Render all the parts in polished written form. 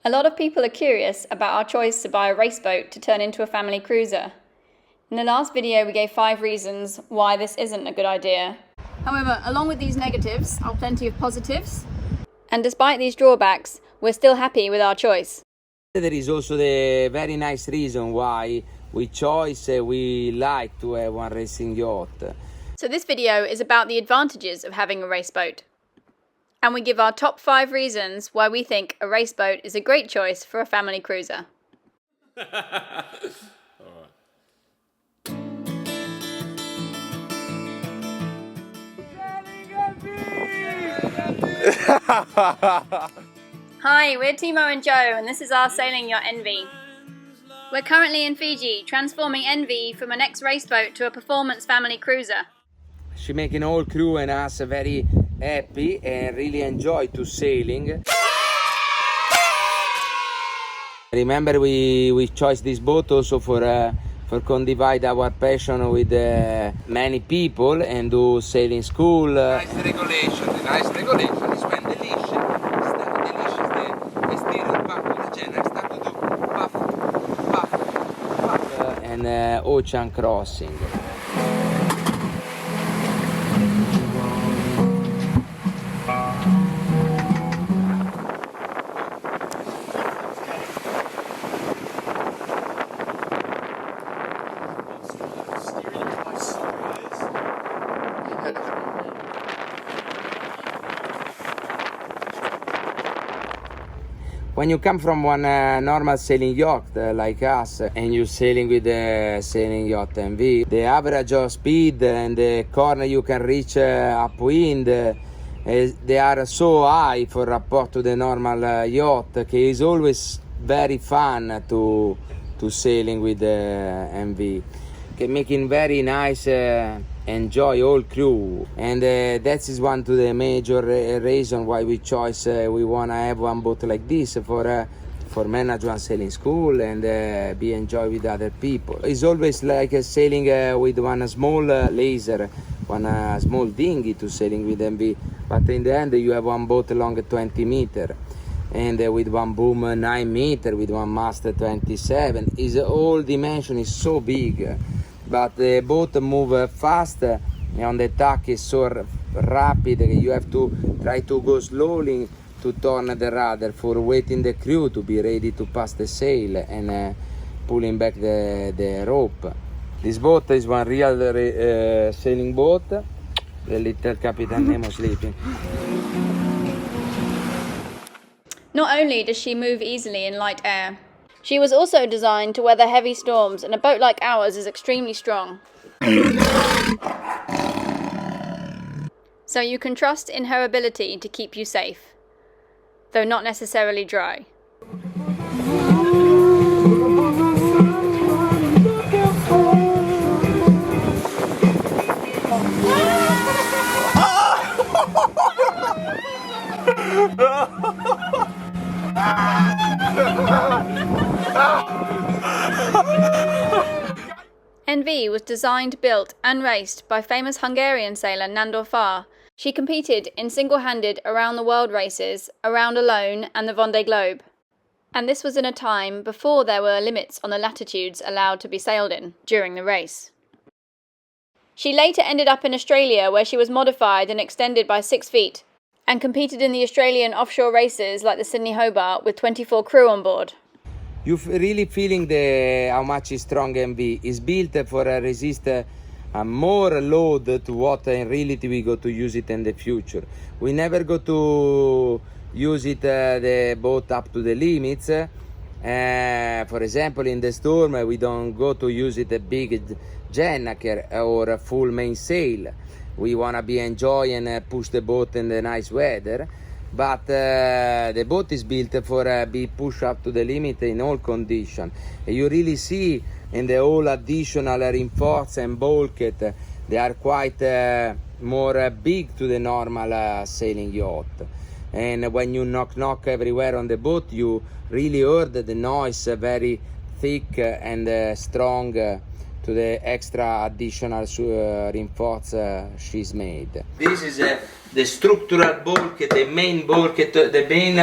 A lot of people are curious about our choice to buy a race boat to turn into a family cruiser. In the last video, we gave 5 reasons why this isn't a good idea. However, along with these negatives are plenty of positives. And despite these drawbacks, we're still happy with our choice. There is also the very nice reason why we like to have one racing yacht. So this video is about the advantages of having a race boat. And we give our top 5 reasons why we think a race boat is a great choice for a family cruiser. Hi, we're Timo and Joe, and this is our sailing yacht NV. We're currently in Fiji, transforming NV from an ex-race boat to a performance family cruiser. She making all crew and us very happy and really enjoy to sailing. Remember, we chose this boat also for divide our passion with many people and do sailing school. Nice regulation is when the leash the steering back to the channel start to do puff and ocean crossing. When you come from one normal sailing yacht like us and you're sailing with the sailing yacht NV, the average of speed and the corner you can reach upwind, they are so high for rapport to the normal yacht that it's always very fun to sailing with the NV. Making very nice enjoy all crew, and that is one to the major reason why we chose we want to have one boat like this for manage one sailing school and be enjoy with other people. It's always like sailing with one small laser, one small dinghy to sailing with MV, but in the end you have one boat along 20 meter and with one boom 9 meter, with one mast 27. Is all dimension is so big. But the boat move fast and the tack is so rapid that you have to try to go slowly to turn the rudder for waiting the crew to be ready to pass the sail and pulling back the rope. This boat is one real sailing boat. The little Captain Nemo sleeping. Not only does she move easily in light air, she was also designed to weather heavy storms, and a boat like ours is extremely strong. So you can trust in her ability to keep you safe, though not necessarily dry. NV was designed, built and raced by famous Hungarian sailor Nandor Far. She competed in single-handed around the world races, Around Alone and the Vendee Globe. And this was in a time before there were limits on the latitudes allowed to be sailed in during the race. She later ended up in Australia, where she was modified and extended by 6 feet and competed in the Australian offshore races like the Sydney Hobart with 24 crew on board. You really feeling how much is strong MV. Is built for resist more load to what in reality we go to use it in the future. We never go to use it the boat up to the limits. For example, in the storm we don't go to use it a big gennaker or a full mainsail. We wanna be enjoy and push the boat in the nice weather. But the boat is built for be pushed up to the limit in all conditions. You really see in the all additional reinforce and bulkhead, they are quite more big to the normal sailing yacht. And when you knock everywhere on the boat, you really heard the noise very thick and strong to the extra additional reinforce she's made. This is the structural bulkhead, the main bulkhead, the main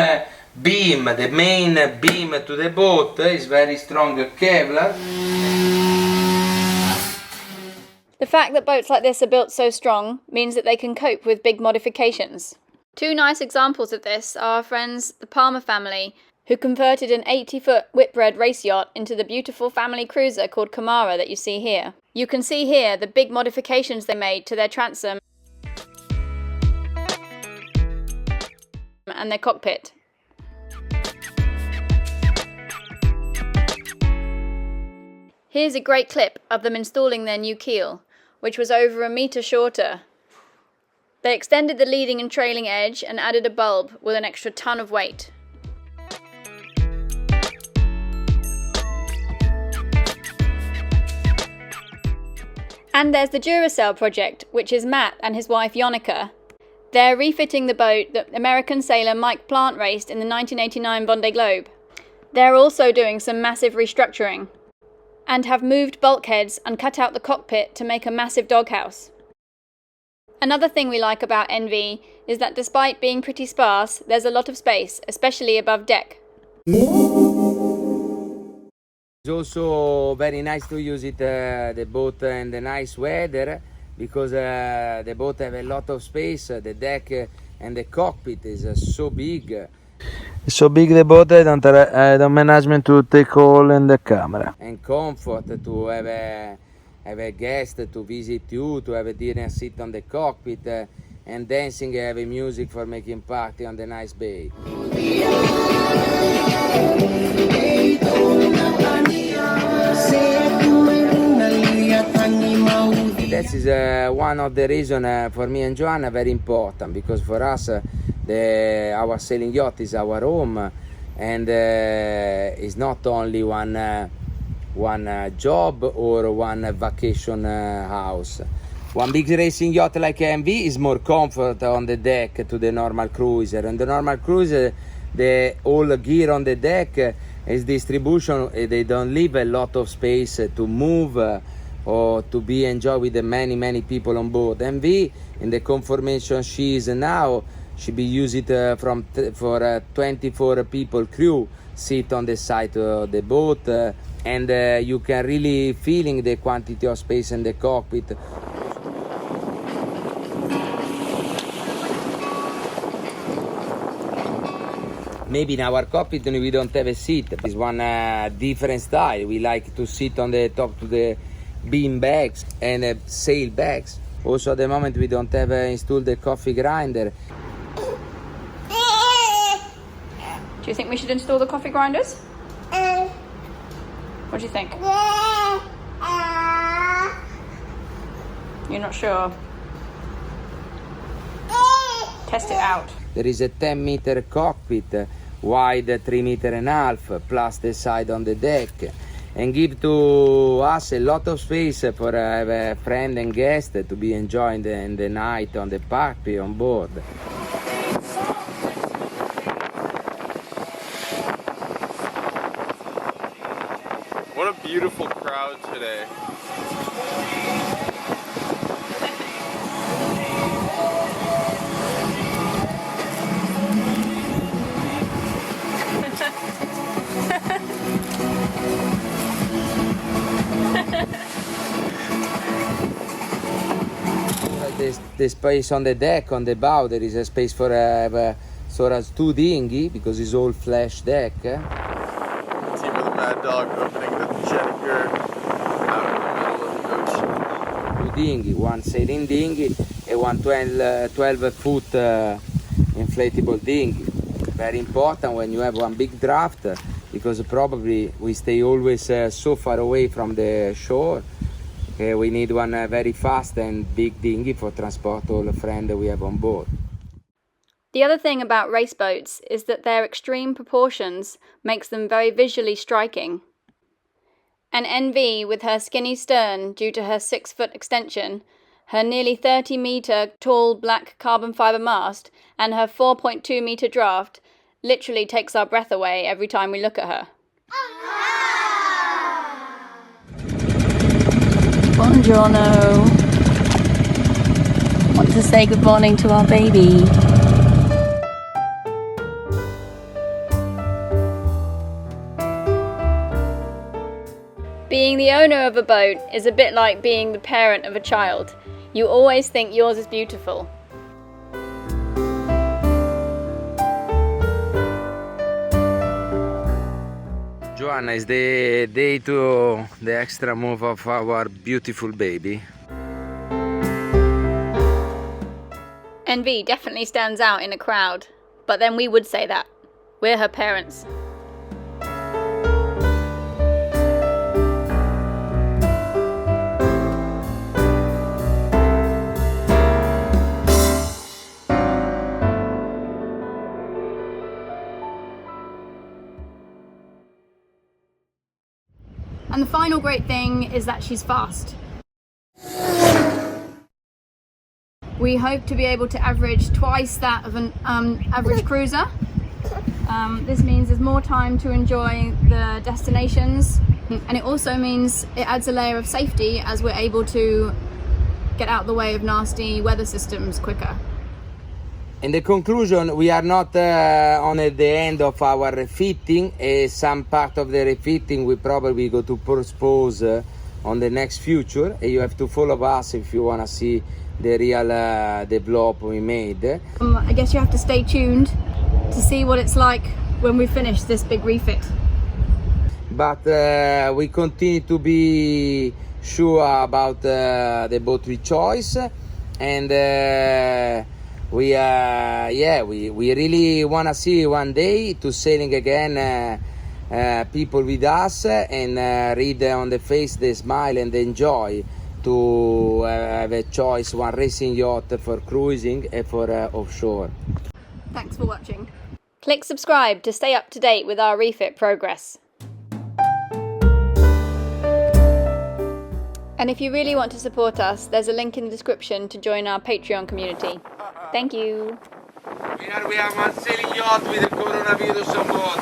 beam, the main beam to the boat is very strong Kevlar. The fact that boats like this are built so strong means that they can cope with big modifications. Two nice examples of this are our friends, the Palmer family, who converted an 80-foot whitbread race yacht into the beautiful family cruiser called Camara that you see here. You can see here the big modifications they made to their transom and their cockpit. Here's a great clip of them installing their new keel, which was over a metre shorter. They extended the leading and trailing edge and added a bulb with an extra ton of weight. And there's the Duracell Project, which is Matt and his wife Yonica. They're refitting the boat that American sailor Mike Plant raced in the 1989 Vendee Globe. They're also doing some massive restructuring, and have moved bulkheads and cut out the cockpit to make a massive doghouse. Another thing we like about NV is that despite being pretty sparse, there's a lot of space, especially above deck. It's also very nice to use it, the boat in the nice weather, because the boat have a lot of space, the deck and the cockpit is so big. It's so big the boat, I don't management to take all in the camera. And comfort to have a guest to visit you, to have a dinner sit on the cockpit, and dancing, have a music for making party on the nice bay. That is one of the reasons for me and Joanna very important, because for us our sailing yacht is our home, and it's not only one job or one vacation house. One big racing yacht like MV is more comfort on the deck to the normal cruiser. And the normal cruiser, the all gear on the deck is distribution. They don't leave a lot of space to move or to be enjoyed with the many people on board. MV, in the conformation she is now, she be used for 24 people crew, sit on the side of the boat, and you can really feeling the quantity of space in the cockpit. Maybe in our cockpit we don't have a seat. It's one different style. We like to sit on the top to the beam bags and sail bags. Also at the moment we don't have installed the coffee grinder. Do you think we should install the coffee grinders? What do you think? You're not sure? Test it out. There is a 10-meter cockpit, wide 3.5 meters, plus the side on the deck, and give to us a lot of space for have a friend and guest to be enjoying in the night on the party on board. What a beautiful crowd today. The space on the deck, on the bow, there is a space for sort of two dinghy, because it's all flash deck. Team of the Mad Dog opening the jetty pier out in the middle of the ocean. Two dinghy, one sailing dinghy and one 12-foot inflatable dinghy. Very important when you have one big draft, because probably we stay always so far away from the shore. We need one very fast and big dinghy for transport all the friends we have on board. The other thing about race boats is that their extreme proportions makes them very visually striking. An NV with her skinny stern due to her 6-foot extension, her nearly 30-metre tall black carbon fibre mast, and her 4.2-metre draft literally takes our breath away every time we look at her. Buongiorno. Want to say good morning to our baby. Being the owner of a boat is a bit like being the parent of a child. You always think yours is beautiful. Joanna, is the day to the extra move of our beautiful baby. NV definitely stands out in a crowd, but then we would say that. We're her parents. And the final great thing is that she's fast. We hope to be able to average twice that of an average cruiser. This means there's more time to enjoy the destinations, and it also means it adds a layer of safety as we're able to get out of the way of nasty weather systems quicker. In the conclusion, we are not on the end of our refitting. Some part of the refitting we probably go to propose on the next future. You have to follow us if you want to see the real develop we made. I guess you have to stay tuned to see what it's like when we finish this big refit. But we continue to be sure about the boat we choice, and we really want to see one day to sailing again people with us and read on the face the smile and enjoy to have a choice, one racing yacht for cruising and for offshore. Thanks for watching. Click subscribe to stay up to date with our refit progress. And if you really want to support us, there's a link in the description to join our Patreon community. Thank you. We have one sailing yacht with the coronavirus on board.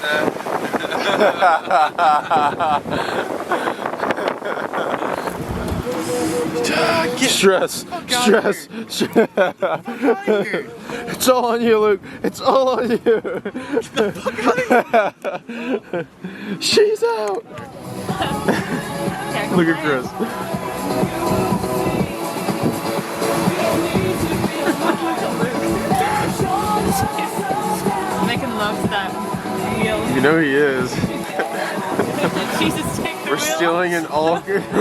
Stress. It's all on you, Luke. It's all on you. She's out. Look at Chris. Making love to that wheel. You know he is. Jesus, take the We're wheel.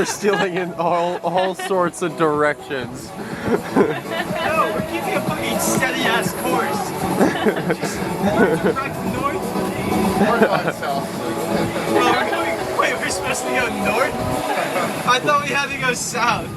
stealing in all sorts of directions. No, we're keeping a fucking steady ass course. Direct north. Wait, we're supposed to go north? I thought we had to go south.